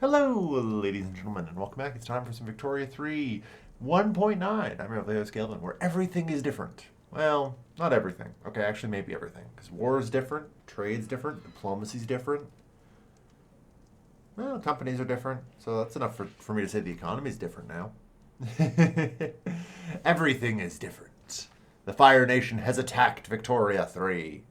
Hello, ladies and gentlemen, and welcome back. It's time for some Victoria 3 1.9. I'm your Leo Scalvin, where everything is different. Well, not everything. Okay, actually, maybe everything. Because war is different, trade's different, diplomacy's different. Well, companies are different, so that's enough for me to say the economy's different now. Everything is different. The Fire Nation has attacked Victoria 3.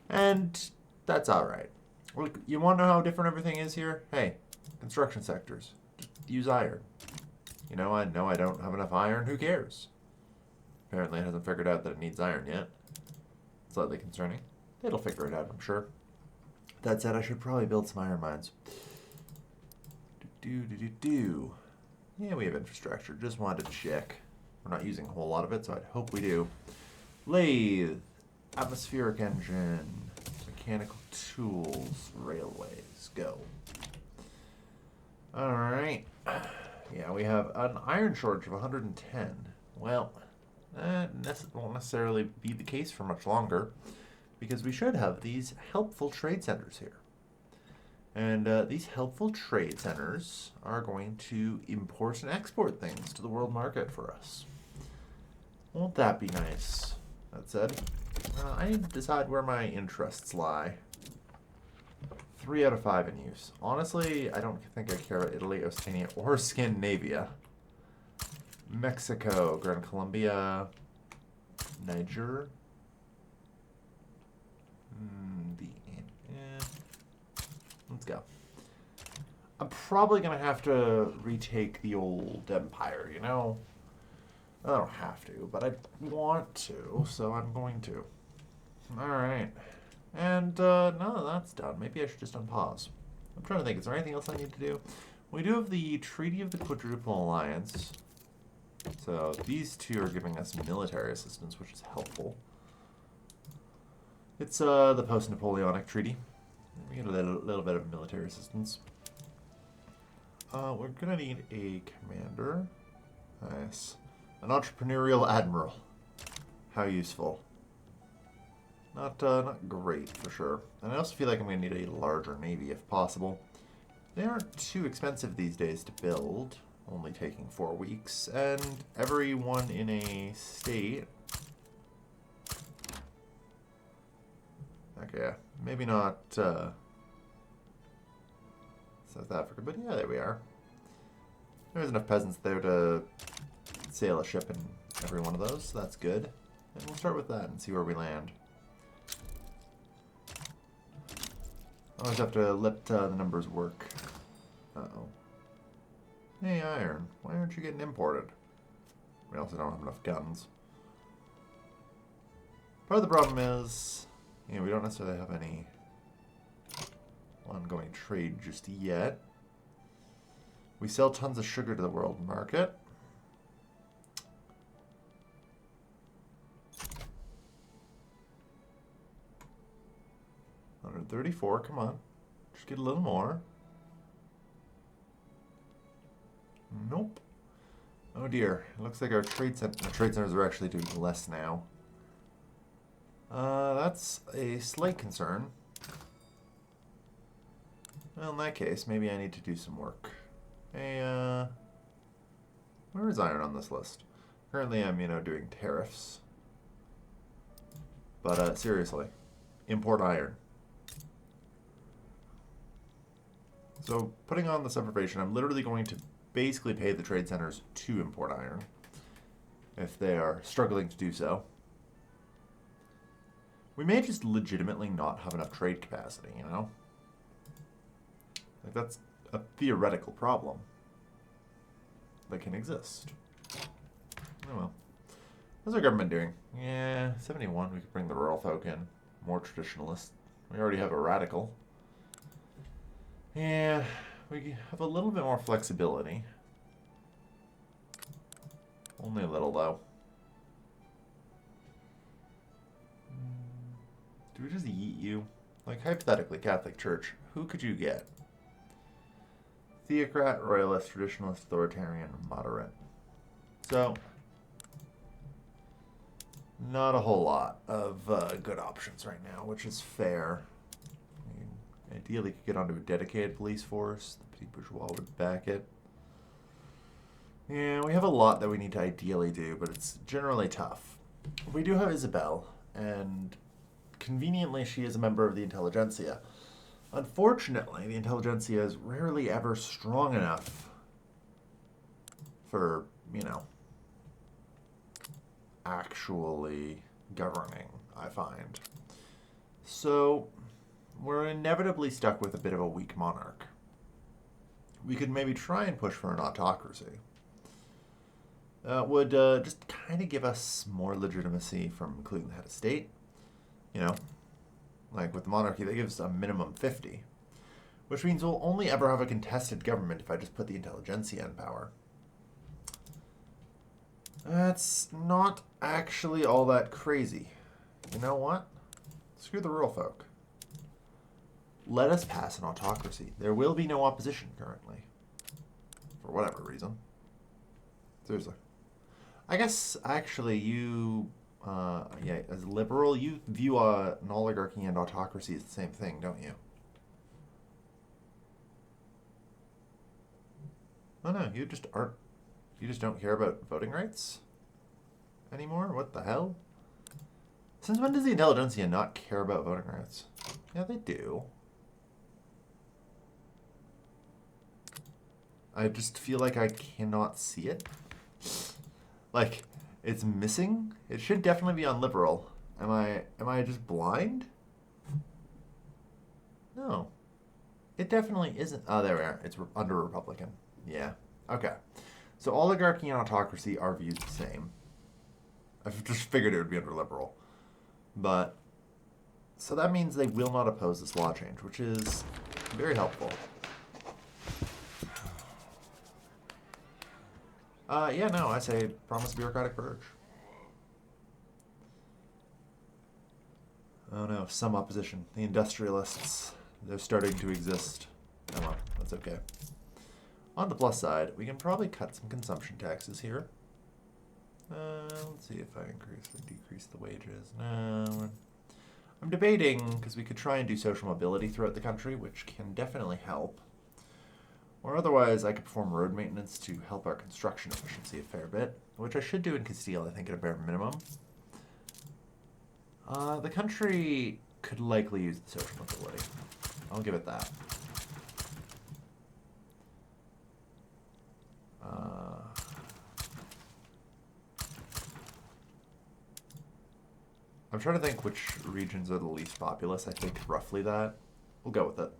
And that's alright. Look, you want to know how different everything is here? Hey, construction sectors. Just use iron. I know I don't have enough iron. Who cares? Apparently it hasn't figured out that it needs iron yet. Slightly concerning. It'll figure it out, I'm sure. That said, I should probably build some iron mines. Yeah, we have infrastructure. Just wanted to check. We're not using a whole lot of it, so I'd hope we do. Lathe. Atmospheric engine. Mechanical tools. Railways. Go. Alright. Yeah, we have an iron shortage of 110. Well, that won't necessarily be the case for much longer, because we should have these helpful trade centers here. And these helpful trade centers are going to import and export things to the world market for us. Won't that be nice? That said, I need to decide where my interests lie. 3 out of 5 in use. Honestly, I don't think I care about Italy, Oceania, or Scandinavia. Mexico, Gran Colombia, Niger. Let's go. I'm probably going to have to retake the old empire, I don't have to, but I want to, so I'm going to. Alright. And now that that's done, maybe I should just unpause. I'm trying to think, is there anything else I need to do? We do have the Treaty of the Quadruple Alliance. So these two are giving us military assistance, which is helpful. It's the post-Napoleonic treaty. We get a little bit of military assistance. We're going to need a commander. Nice. An entrepreneurial admiral. How useful. Not great, for sure. And I also feel like I'm going to need a larger navy, if possible. They aren't too expensive these days to build, only taking 4 weeks. And everyone in a state... Okay, yeah. Maybe not South Africa, but yeah, there we are. There's enough peasants there to sail a ship in every one of those, so that's good. And we'll start with that and see where we land. I always have to let the numbers work. Uh-oh. Hey, iron. Why aren't you getting imported? We also don't have enough guns. Part of the problem is, we don't necessarily have any ongoing trade just yet. We sell tons of sugar to the world market. $134, come on. Just get a little more. Nope. Oh dear. It looks like our trade centers are actually doing less now. That's a slight concern. Well, in that case, maybe I need to do some work. Hey, where is iron on this list? Currently I'm, doing tariffs. But, seriously. Import iron. So, putting on this deprivation, I'm literally going to basically pay the trade centers to import iron. If they are struggling to do so. We may just legitimately not have enough trade capacity, Like, that's a theoretical problem that can exist. Oh well. How's our government doing? Yeah, 71. We could bring the rural folk in. More traditionalist. We already have a radical. Yeah, we have a little bit more flexibility. Only a little, though. Do we just yeet you? Like, hypothetically, Catholic Church, who could you get? Theocrat, royalist, traditionalist, authoritarian, moderate. So, not a whole lot of good options right now, which is fair. Ideally, could get onto a dedicated police force. The petit bourgeois would back it. Yeah, we have a lot that we need to ideally do, but it's generally tough. We do have Isabel, and conveniently she is a member of the intelligentsia. Unfortunately, the intelligentsia is rarely ever strong enough for, actually governing, I find. So, we're inevitably stuck with a bit of a weak monarch. We could maybe try and push for an autocracy. Would just kind of give us more legitimacy from including the head of state. Like with the monarchy, that gives a minimum 50. Which means we'll only ever have a contested government if I just put the intelligentsia in power. That's not actually all that crazy. You know what? Screw the rural folk. Let us pass an autocracy. There will be no opposition currently. For whatever reason. Seriously. I guess, actually, you, as a liberal, you view an oligarchy and autocracy as the same thing, don't you? Oh no, you just don't care about voting rights anymore? What the hell? Since when does the intelligentsia not care about voting rights? Yeah, they do. I just feel like I cannot see it. Like, it's missing? It should definitely be on liberal. Am I just blind? No. It definitely isn't. Oh, there we are. It's under Republican. Yeah. Okay. So oligarchy and autocracy are viewed the same. I've just figured it would be under liberal. But, so that means they will not oppose this law change, which is very helpful. Yeah, no, I say promise bureaucratic purge. Oh no, some opposition. The industrialists, they're starting to exist. Oh well, that's okay. On the plus side, we can probably cut some consumption taxes here. Let's see if I increase or decrease the wages. No, I'm debating, because we could try and do social mobility throughout the country, which can definitely help. Or otherwise, I could perform road maintenance to help our construction efficiency a fair bit, which I should do in Castile, I think, at a bare minimum. The country could likely use the social mobility. I'll give it that. I'm trying to think which regions are the least populous. I think roughly that. We'll go with it.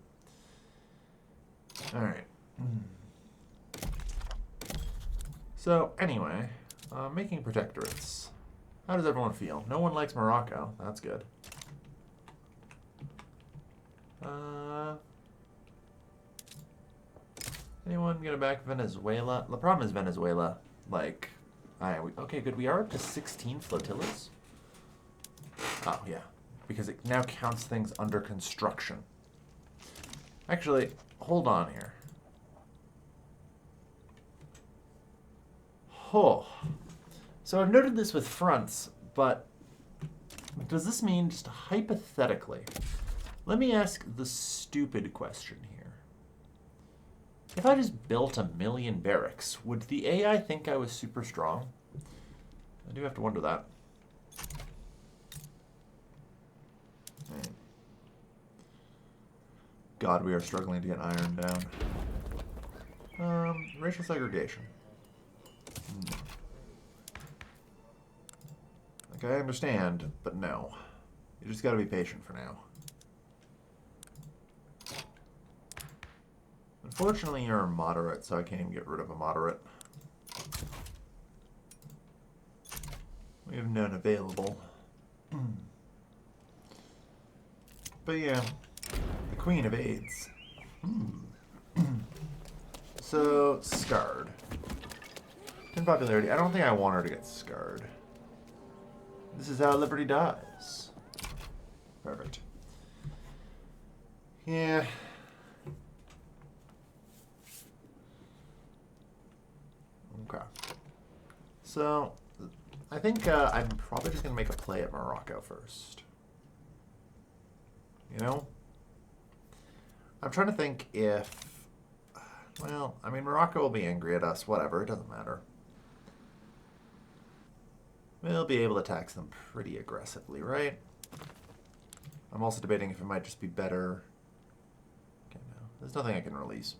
All right. So, anyway, making protectorates. How does everyone feel? No one likes Morocco. That's good. Anyone gonna back Venezuela? The problem is Venezuela, like, okay, good. We are up to 16 flotillas. Oh, yeah. Because it now counts things under construction. Actually, hold on here. Oh. So I've noted this with fronts, but does this mean, just hypothetically, let me ask the stupid question here. If I just built 1,000,000 barracks, would the AI think I was super strong? I do have to wonder that. Right. God, we are struggling to get iron down. Racial segregation. Like, I understand, but no. You just gotta be patient for now. Unfortunately, you're a moderate, so I can't even get rid of a moderate. We have none available. But yeah, the Queen of AIDS. So, scarred. 10 popularity. I don't think I want her to get scarred. This is how liberty dies. Perfect. Yeah. Okay. So, I think I'm probably just going to make a play at Morocco first. You know? I'm trying to think if... Well, I mean, Morocco will be angry at us. Whatever, it doesn't matter. We'll be able to tax them pretty aggressively, right? I'm also debating if it might just be better... Okay, no. There's nothing I can release.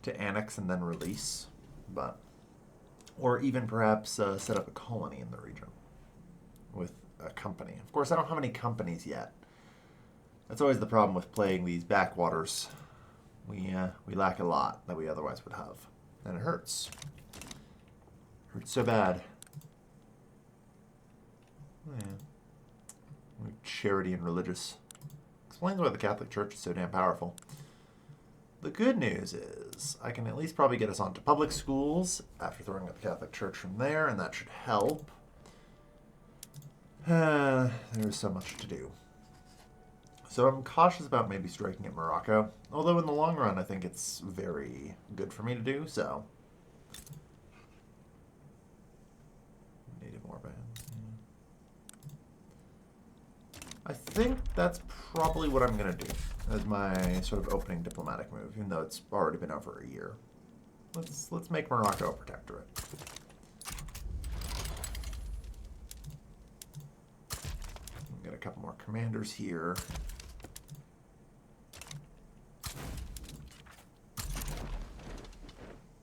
To annex and then release, but... Or even perhaps set up a colony in the region with a company. Of course, I don't have any companies yet. That's always the problem with playing these backwaters. We lack a lot that we otherwise would have. And it hurts. Hurts so bad. Oh, yeah. Charity and religious. Explains why the Catholic Church is so damn powerful. The good news is I can at least probably get us onto public schools after throwing out the Catholic Church from there, and that should help. There's so much to do. So I'm cautious about maybe striking at Morocco, although in the long run I think it's very good for me to do so. Native warbands. I think that's probably what I'm going to do as my sort of opening diplomatic move, even though it's already been over a year. Let's make Morocco a protectorate. Get a couple more commanders here.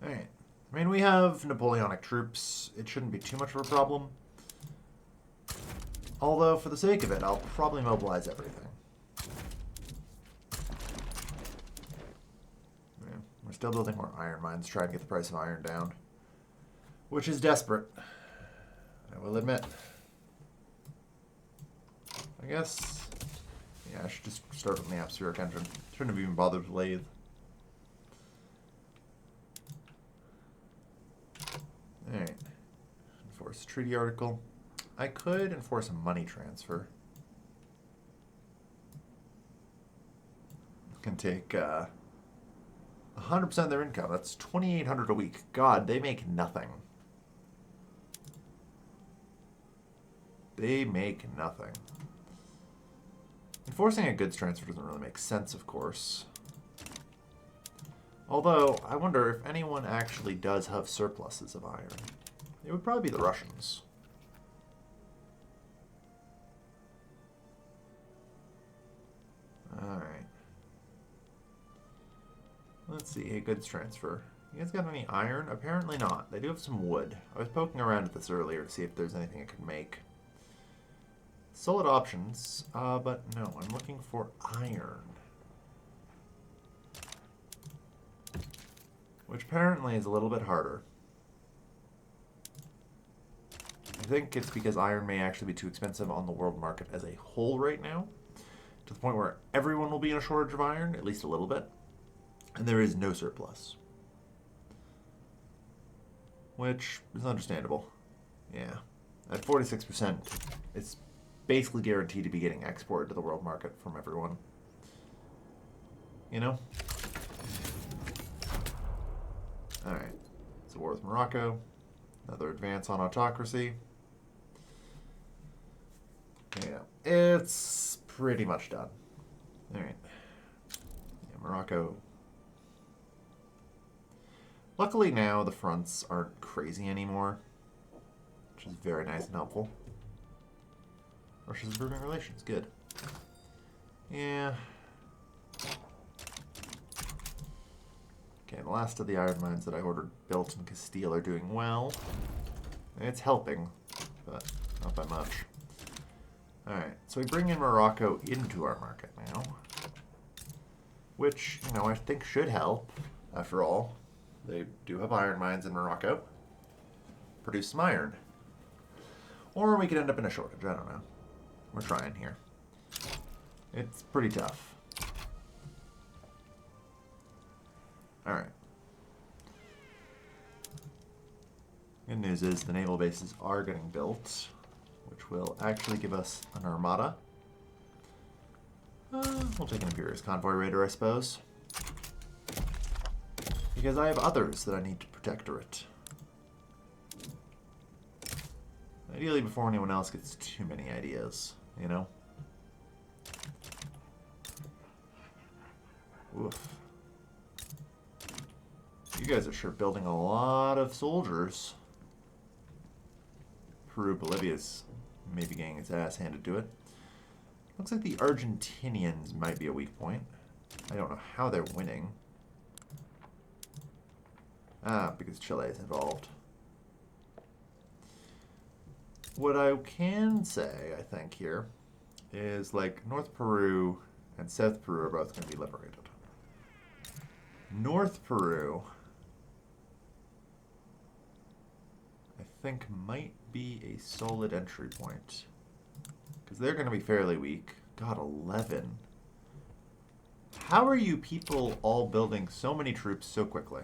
Alright. I mean, we have Napoleonic troops. It shouldn't be too much of a problem. Although, for the sake of it, I'll probably mobilize everything. Yeah, we're still building more iron mines, trying to get the price of iron down. Which is desperate, I will admit. I guess... Yeah, I should just start with the atmospheric engine. Shouldn't have even bothered with lathe. Alright. Enforce treaty article. I could enforce a money transfer. Can take 100% of their income. That's $2,800 a week. God, they make nothing. They make nothing. Enforcing a goods transfer doesn't really make sense, of course. Although, I wonder if anyone actually does have surpluses of iron. It would probably be the Russians. Alright. Let's see, a goods transfer. You guys got any iron? Apparently not. They do have some wood. I was poking around at this earlier to see if there's anything I could make. Solid options, but no, I'm looking for iron. Which apparently is a little bit harder. I think it's because iron may actually be too expensive on the world market as a whole right now, to the point where everyone will be in a shortage of iron, at least a little bit, and there is no surplus. Which is understandable. Yeah. At 46%, it's basically guaranteed to be getting exported to the world market from everyone. You know? Alright. It's a war with Morocco. Another advance on autocracy. Yeah. It's pretty much done. Alright. Yeah, Morocco. Luckily now the fronts aren't crazy anymore, which is very nice and helpful. Russia's improving relations. Good. Yeah. Okay, the last of the iron mines that I ordered built in Castile are doing well. It's helping, but not by much. Alright, so we bring in Morocco into our market now. Which, you know, I think should help, after all. They do have iron mines in Morocco. Produce some iron. Or we could end up in a shortage, I don't know. We're trying here. It's pretty tough. Alright. Good news is the naval bases are getting built, which will actually give us an armada. We'll take an Imperious Convoy Raider, I suppose. Because I have others that I need to protectorate. Ideally before anyone else gets too many ideas, you know? Oof. guys are sure building a lot of soldiers. Peru, Bolivia's maybe getting its ass handed to it. Looks like the Argentinians might be a weak point. I don't know how they're winning. Ah, because Chile is involved. What I can say, I think, here is like North Peru and South Peru are both going to be liberated. North Peru, I think, might be a solid entry point. Because they're going to be fairly weak. God, 11. How are you people all building so many troops so quickly?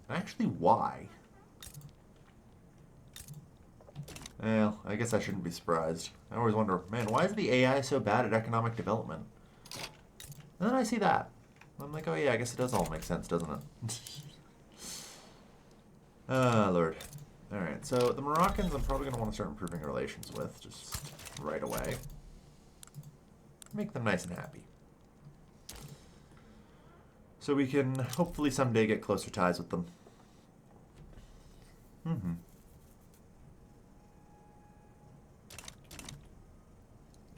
Actually, why? Well, I guess I shouldn't be surprised. I always wonder, man, why is the AI so bad at economic development? And then I see that. I'm like, oh yeah, I guess it does all make sense, doesn't it? Ah, Lord. Alright, so the Moroccans I'm probably going to want to start improving relations with, just right away. Make them nice and happy. So we can hopefully someday get closer ties with them. Mm-hmm.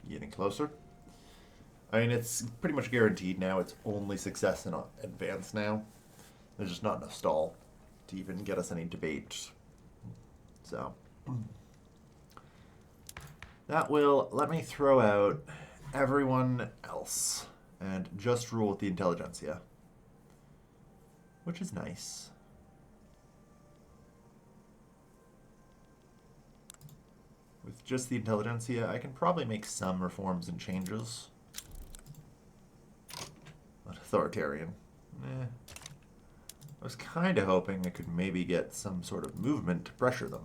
Getting closer. I mean, it's pretty much guaranteed now. It's only success in advance now. There's just not enough stall to even get us any debate. So that will let me throw out everyone else and just rule with the intelligentsia, which is nice. With just the intelligentsia, I can probably make some reforms and changes. But authoritarian. I was kind of hoping I could maybe get some sort of movement to pressure them.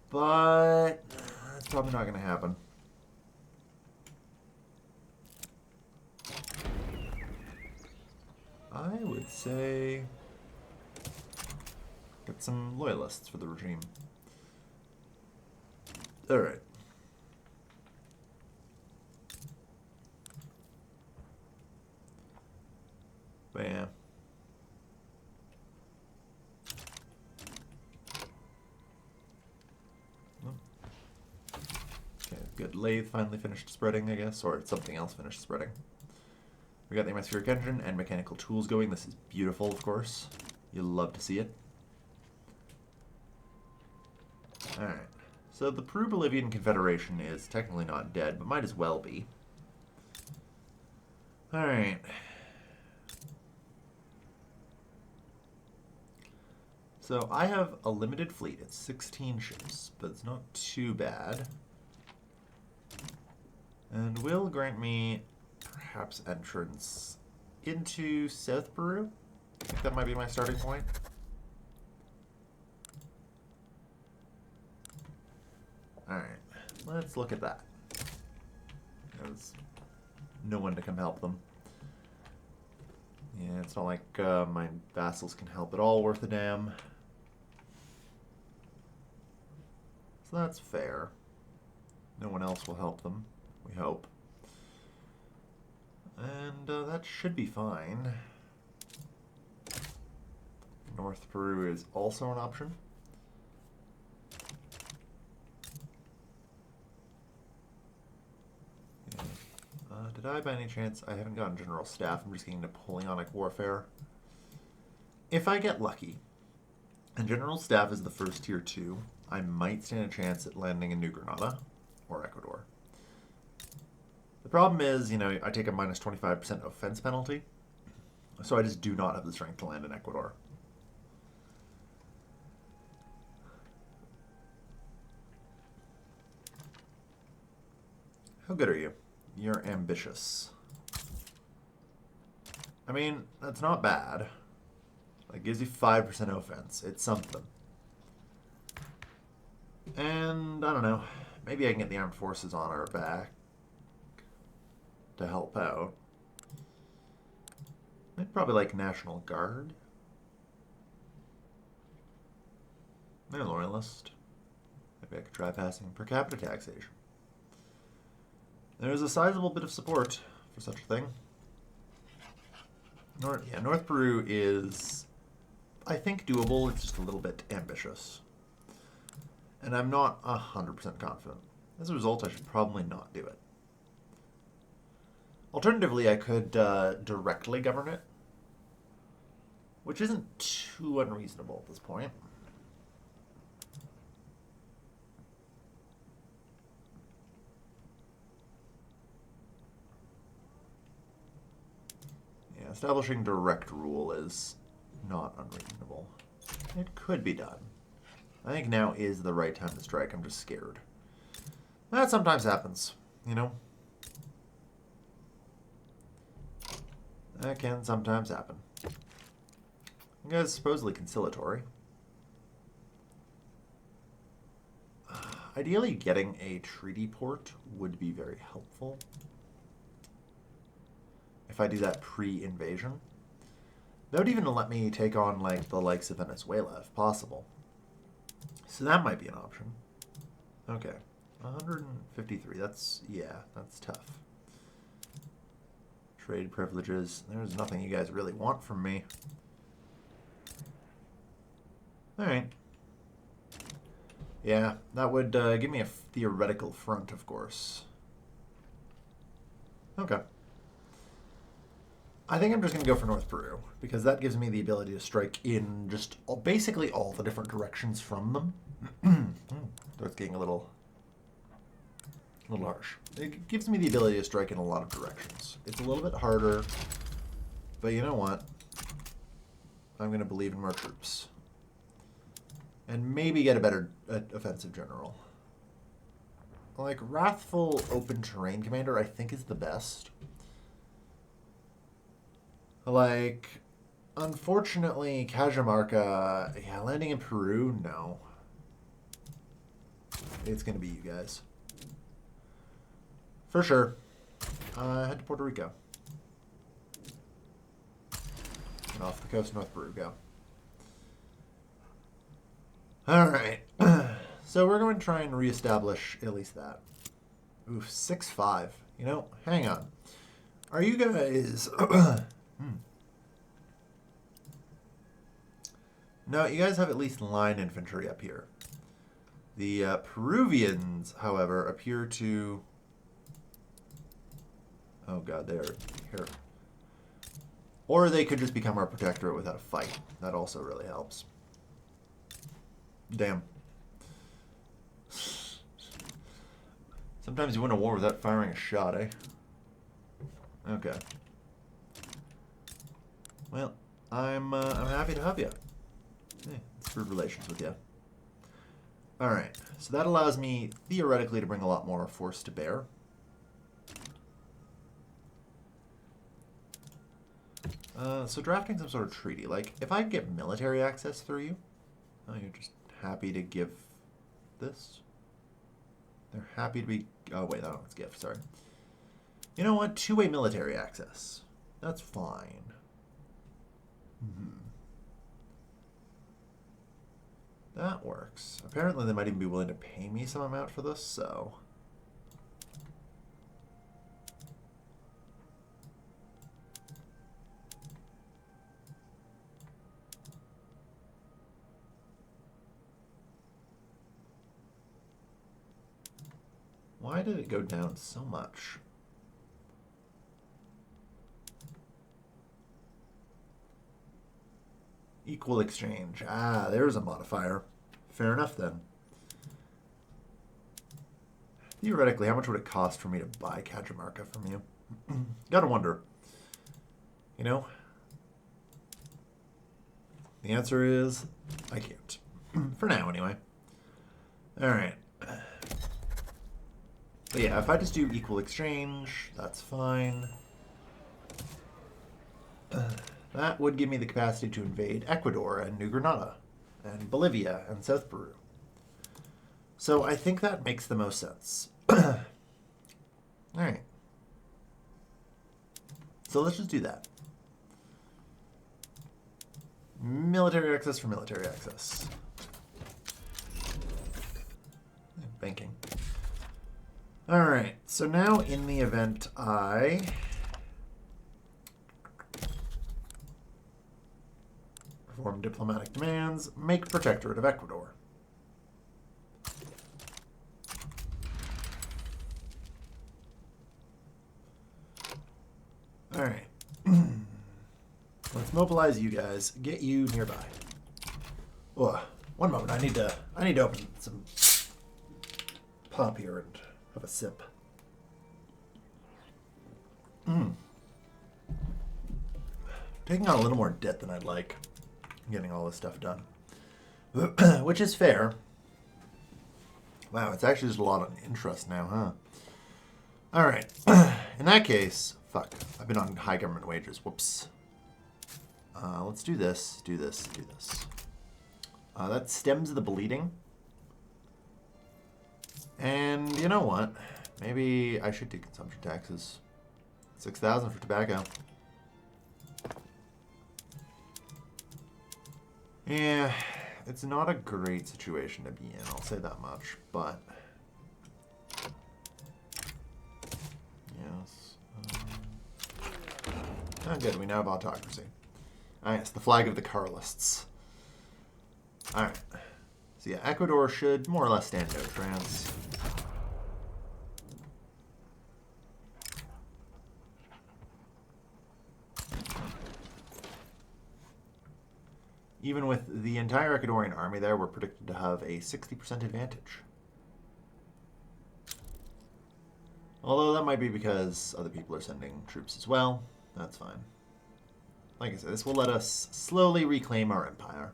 But that's probably not going to happen. I would say get some loyalists for the regime. Alright. Bam. Okay, good. Lathe finally finished spreading, I guess, or something else finished spreading. We got the atmospheric engine and mechanical tools going. This is beautiful, of course. You'll love to see it. Alright. So the Peru-Bolivian Confederation is technically not dead, but might as well be. Alright. So I have a limited fleet. It's 16 ships, but it's not too bad. And will grant me perhaps entrance into South Peru. I think that might be my starting point. Alright, let's look at that. There's no one to come help them. Yeah, it's not like my vassals can help at all worth a damn. So that's fair. No one else will help them, we hope. And that should be fine. North Peru is also an option. Yeah. Did I, by any chance, I haven't gotten General Staff, I'm just getting Napoleonic Warfare. If I get lucky, and General Staff is the first tier 2, I might stand a chance at landing in New Granada or Ecuador. The problem is, you know, I take a minus 25% offense penalty, so I just do not have the strength to land in Ecuador. How good are you? You're ambitious. I mean, that's not bad. It gives you 5% offense. It's something. And, I don't know, maybe I can get the armed forces on our back to help out. I'd probably like National Guard. They're loyalist. Maybe I could try passing per capita taxation. There's a sizable bit of support for such a thing. North Peru is, I think, doable. It's just a little bit ambitious. And I'm not 100% confident. As a result, I should probably not do it. Alternatively, I could directly govern it, which isn't too unreasonable at this point. Yeah, establishing direct rule is not unreasonable. It could be done. I think now is the right time to strike. I'm just scared. That sometimes happens, you know? That can sometimes happen. You guys supposedly conciliatory. Ideally, getting a treaty port would be very helpful. If I do that pre-invasion. That would even let me take on like the likes of Venezuela, if possible. So that might be an option. Okay. 153. That's tough. Trade privileges. There's nothing you guys really want from me. Alright. Yeah, that would give me a theoretical front, of course. Okay. I think I'm just going to go for North Peru, because that gives me the ability to strike in just basically all the different directions from them. That's getting a little harsh. It gives me the ability to strike in a lot of directions. It's a little bit harder, but you know what? I'm going to believe in more troops. And maybe get a better offensive general. Like, Wrathful Open Terrain Commander, I think, is the best. Like, unfortunately, Cajamarca, yeah, landing in Peru, no. It's going to be you guys. For sure. Head to Puerto Rico. And off the coast of North Peru, go. Alright. So we're going to try and reestablish at least that. Oof, 6-5. You know, hang on. Are you guys... No, you guys have at least line infantry up here. The Peruvians, however, appear to... Oh god, they are here. Or they could just become our protectorate without a fight. That also really helps. Damn. Sometimes you win a war without firing a shot, eh? Okay. Well, I'm happy to have you. Yeah, it's good relations with you. Alright, so that allows me, theoretically, to bring a lot more force to bear. So drafting some sort of treaty. Like, if I get military access through you, oh, you're just happy to give this? They're happy to be... Oh, wait, that one's gift, sorry. You know what? Two-way military access. That's fine. That works. Apparently they might even be willing to pay me some amount for this, so... Why did it go down so much? Equal exchange. Ah, there's a modifier. Fair enough, then. Theoretically, how much would it cost for me to buy Cajamarca from you? Gotta wonder. You know? The answer is, I can't. For now, anyway. Alright. But yeah, if I just do equal exchange, that's fine. That would give me the capacity to invade Ecuador and New Granada and Bolivia and South Peru. So I think that makes the most sense. Alright. So let's just do that. Military access for military access. Banking. Alright, so now in the event I Perform diplomatic demands. Make protectorate of Ecuador. All right. Let's mobilize you guys. Get you nearby. Oh, one moment. I need to open some pop here and have a sip. Taking on a little more debt than I'd like. Getting all this stuff done. Which is fair. Wow, it's actually just a lot of interest now, huh? Alright. In that case, fuck. I've been on high government wages. Whoops. Let's do this, do this, do this. That stems the bleeding. And you know what? Maybe I should do consumption taxes. 6,000 for tobacco. Yeah, it's not a great situation to be in, I'll say that much, but... Yes. Oh, good, we now have autocracy. Ah, yes, the flag of the Carlists. Alright. So yeah, Ecuador should more or less stand no trans. Even with the entire Ecuadorian army there, we're predicted to have a 60% advantage. Although that might be because other people are sending troops as well. That's fine. Like I said, this will let us slowly reclaim our empire.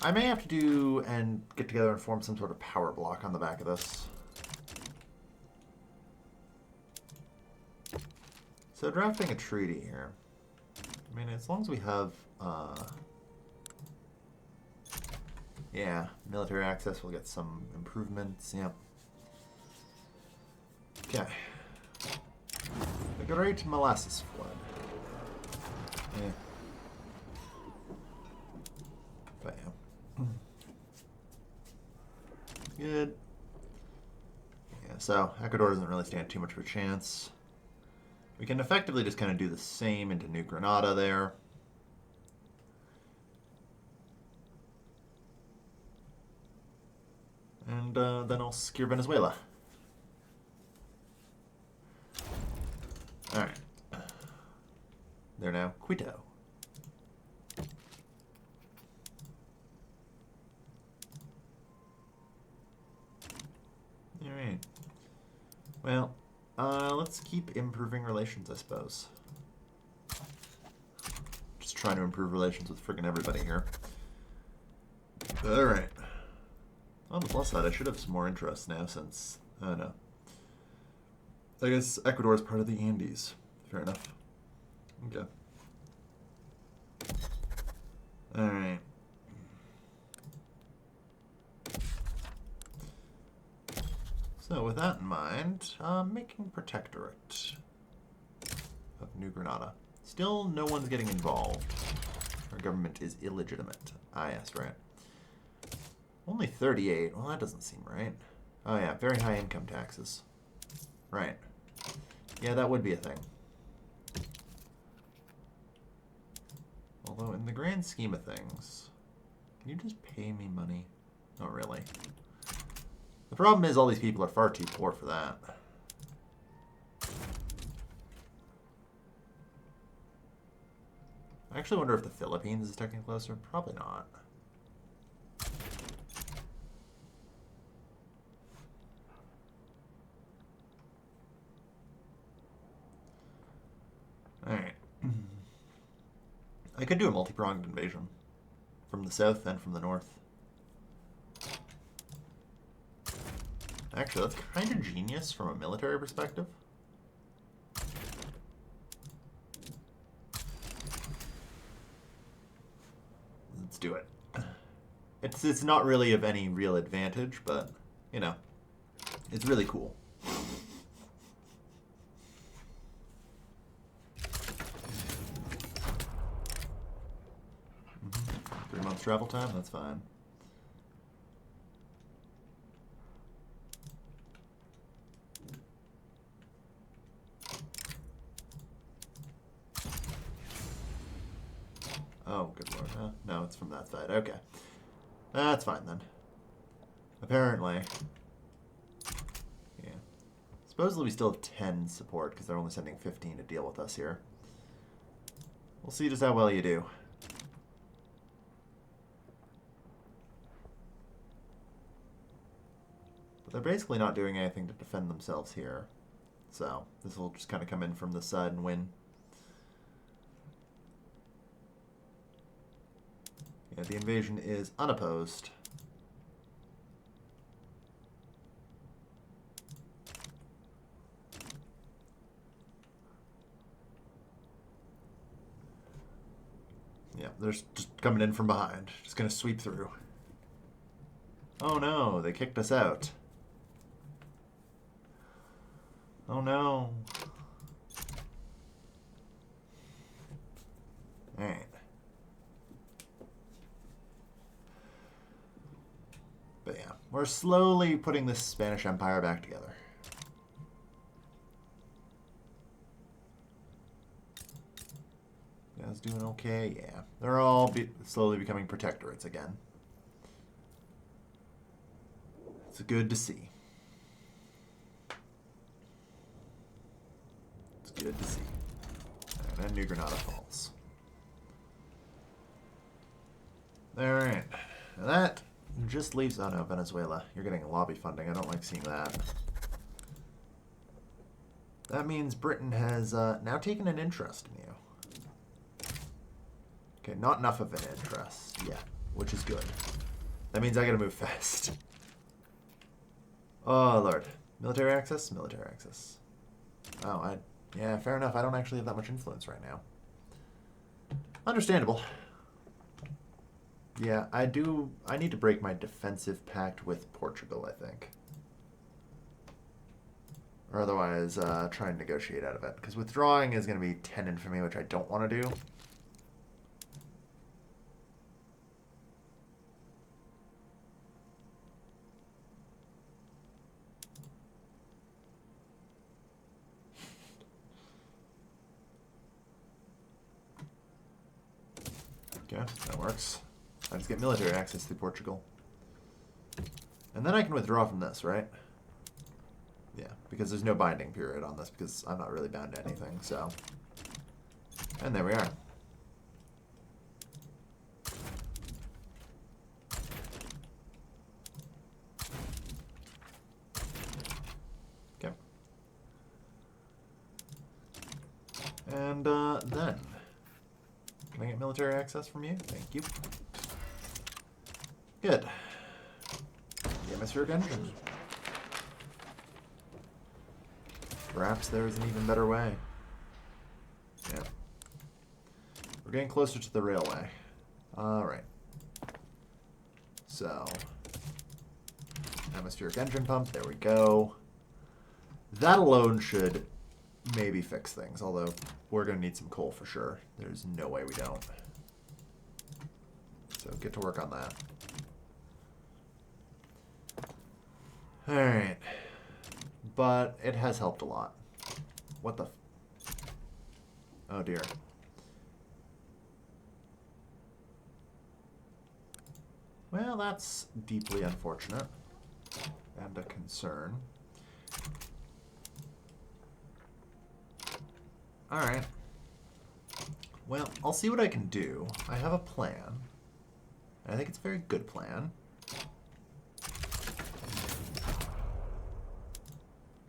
I may have to do and get together and form some sort of power block on the back of this. So drafting a treaty here. I mean, as long as we have... yeah, military access, we'll get some improvements, yep. Okay. The Great Molasses Flood. Yeah. But yeah. Good. Yeah, so Ecuador doesn't really stand too much of a chance. We can effectively just kind of do the same into New Granada there. And then I'll secure Venezuela. Alright. There now. Quito. Alright. Well, let's keep improving relations, I suppose. Just trying to improve relations with friggin' everybody here. Alright. On the plus side, I should have some more interest now since, I don't know. I guess Ecuador is part of the Andes. Fair enough. Okay. Alright. So with that in mind, making protectorate of New Granada. Still no one's getting involved. Our government is illegitimate. Ah yes, right. Only 38. Well, that doesn't seem right. Oh yeah, very high income taxes. Right. Yeah, that would be a thing. Although, in the grand scheme of things, can you just pay me money? Not really. The problem is all these people are far too poor for that. I actually wonder if the Philippines is technically closer. Probably not. Alright. I could do a multi-pronged invasion. From the south and from the north. Actually, that's kind of genius from a military perspective. Let's do it. It's not really of any real advantage, but, you know, it's really cool. 3 months travel time, that's fine. Oh, good lord. No, it's from that side. Okay. That's fine then. Apparently. Yeah. Supposedly we still have 10 support because they're only sending 15 to deal with us here. We'll see just how well you do. But they're basically not doing anything to defend themselves here. So this will just kind of come in from this side and win. Yeah, the invasion is unopposed. Yeah, they're just coming in from behind. Just gonna sweep through. Oh no, they kicked us out. Oh no. Alright. But yeah, we're slowly putting this Spanish Empire back together. You guys doing okay? Yeah. They're all slowly becoming protectorates again. It's good to see. It's good to see. Alright, and New Granada falls. Alright. That just leaves... Oh no, Venezuela. You're getting lobby funding. I don't like seeing that. That means Britain has now taken an interest in you. Okay, not enough of an interest yet, which is good. That means I gotta move fast. Oh, Lord. Military access? Military access. Oh, yeah, fair enough. I don't actually have that much influence right now. Understandable. Yeah, I need to break my defensive pact with Portugal, I think. Or otherwise, try and negotiate out of it. Because withdrawing is going to be 10 infamy, which I don't want to do. Okay, that works. I just get military access through Portugal. And then I can withdraw from this, right? Yeah, because there's no binding period on this because I'm not really bound to anything, so. And there we are. Okay. And then, can I get military access from you? Thank you. Good. The atmospheric engine. Perhaps there is an even better way. Yeah. We're getting closer to the railway. Alright. So, atmospheric engine pump, there we go. That alone should maybe fix things, although we're going to need some coal for sure. There's no way we don't. So get to work on that. Alright. But it has helped a lot. What the... Oh dear. Well, that's deeply unfortunate. And a concern. Alright. Well, I'll see what I can do. I have a plan. And I think it's a very good plan.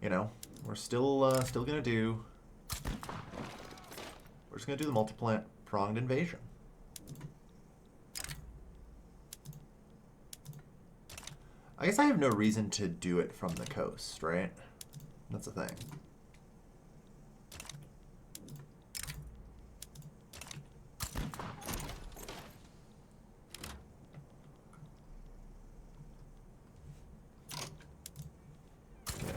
You know, we're still gonna do... We're just gonna do the multi-pronged invasion. I guess I have no reason to do it from the coast, right? That's the thing.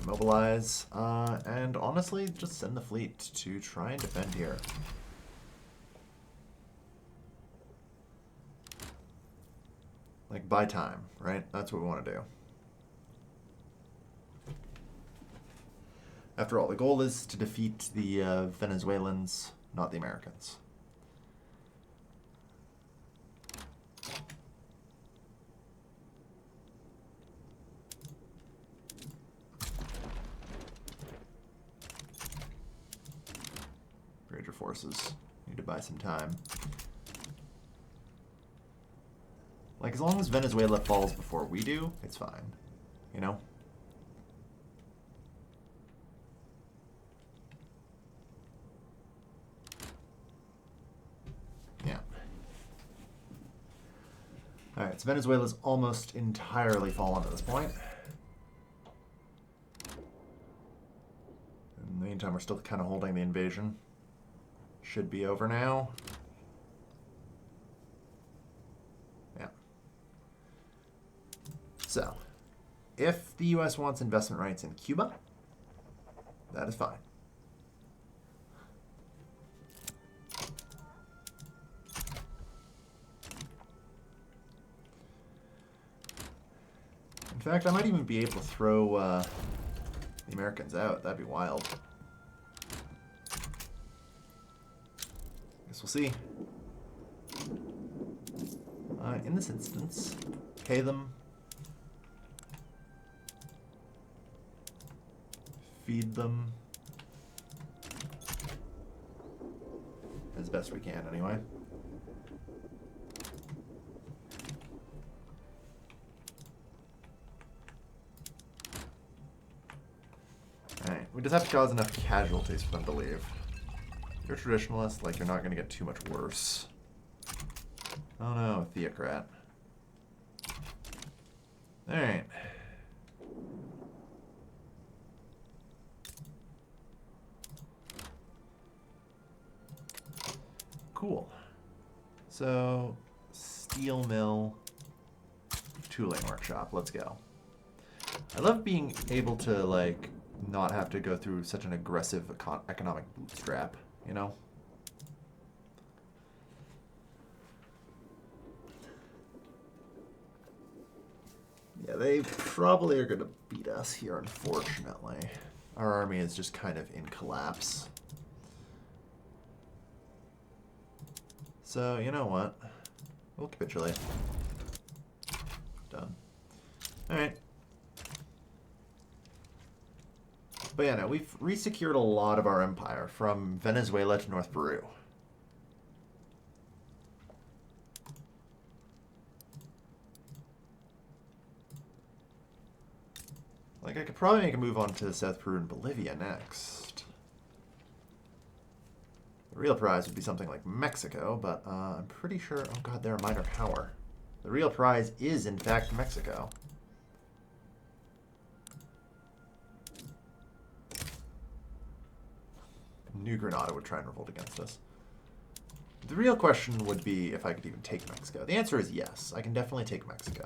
Mobilize, and honestly, just send the fleet to try and defend here. Like, buy time, right? That's what we want to do. After all, the goal is to defeat the Venezuelans, not the Americans. resources. Need to buy some time. Like, as long as Venezuela falls before we do, it's fine. You know? Yeah. Alright, so Venezuela's almost entirely fallen at this point. In the meantime, we're still kind of holding the invasion. Should be over now. Yeah. So, if the U.S. wants investment rights in Cuba, that is fine. In fact, I might even be able to throw the Americans out. That'd be wild. Guess we'll see. In this instance, pay them. Feed them. As best we can, anyway. Alright, we just have to cause enough casualties for them to leave. You're a traditionalist, like you're not going to get too much worse. Oh no, theocrat. Alright. Cool. So, steel mill, tooling workshop, let's go. I love being able to, like, not have to go through such an aggressive economic bootstrap, you know? Yeah, they probably are going to beat us here, unfortunately. Our army is just kind of in collapse. So, you know what? We'll capitulate. Done. Alright. But yeah, no, we've resecured a lot of our empire, from Venezuela to North Peru. Like, I could probably make a move on to South Peru and Bolivia next. The real prize would be something like Mexico, but I'm pretty sure... Oh god, they're a minor power. The real prize is, in fact, Mexico. New Granada would try and revolt against us. The real question would be if I could even take Mexico. The answer is yes. I can definitely take Mexico.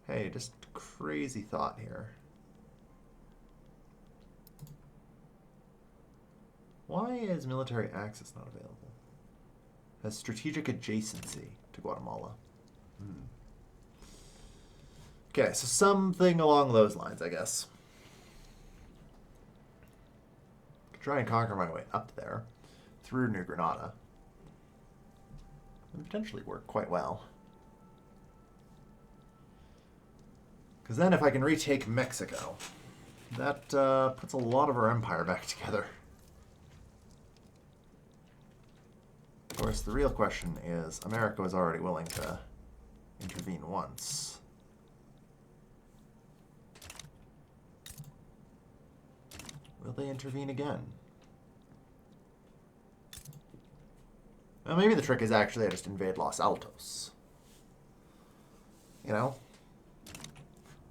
Hey, just crazy thought here. Why is military access not available? Has strategic adjacency to Guatemala. Okay, so something along those lines, I guess. Could try and conquer my way up there through New Granada. And potentially work quite well. Because then if I can retake Mexico, that puts a lot of our empire back together. Of course, the real question is, America was already willing to intervene once. Will they intervene again? Well, maybe the trick is actually I just invade Los Altos. You know?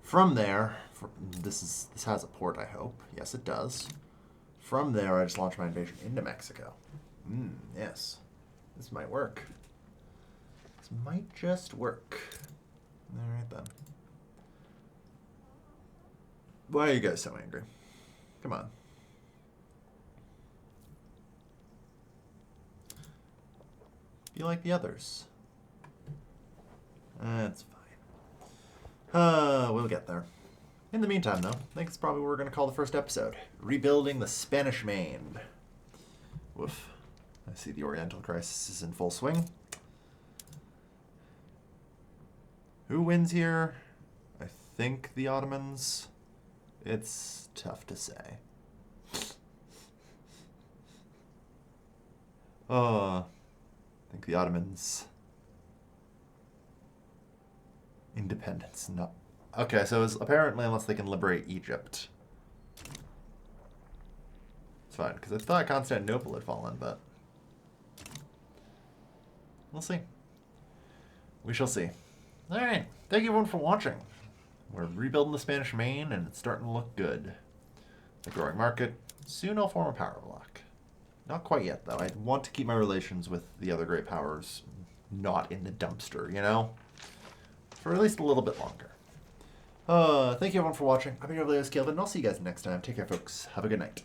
From there, this has a port, I hope. Yes, it does. From there, I just launch my invasion into Mexico. Yes. This might work. This might just work. Alright then. Why are you guys so angry? Come on. Be like the others. That's fine. We'll get there. In the meantime, though, I think it's probably what we're going to call the first episode. Rebuilding the Spanish Main. Woof. I see the Oriental Crisis is in full swing. Who wins here? I think the Ottomans. It's tough to say. I think the Ottomans. Independence. No. Okay, so it's apparently unless they can liberate Egypt. It's fine, because I thought Constantinople had fallen, but we'll see. We shall see. Alright, thank you everyone for watching. We're rebuilding the Spanish Main, and it's starting to look good. The growing market. Soon I'll form a power block. Not quite yet, though. I want to keep my relations with the other great powers not in the dumpster, you know? For at least a little bit longer. Thank you everyone for watching. I'm your Kelvin, and I'll see you guys next time. Take care, folks. Have a good night.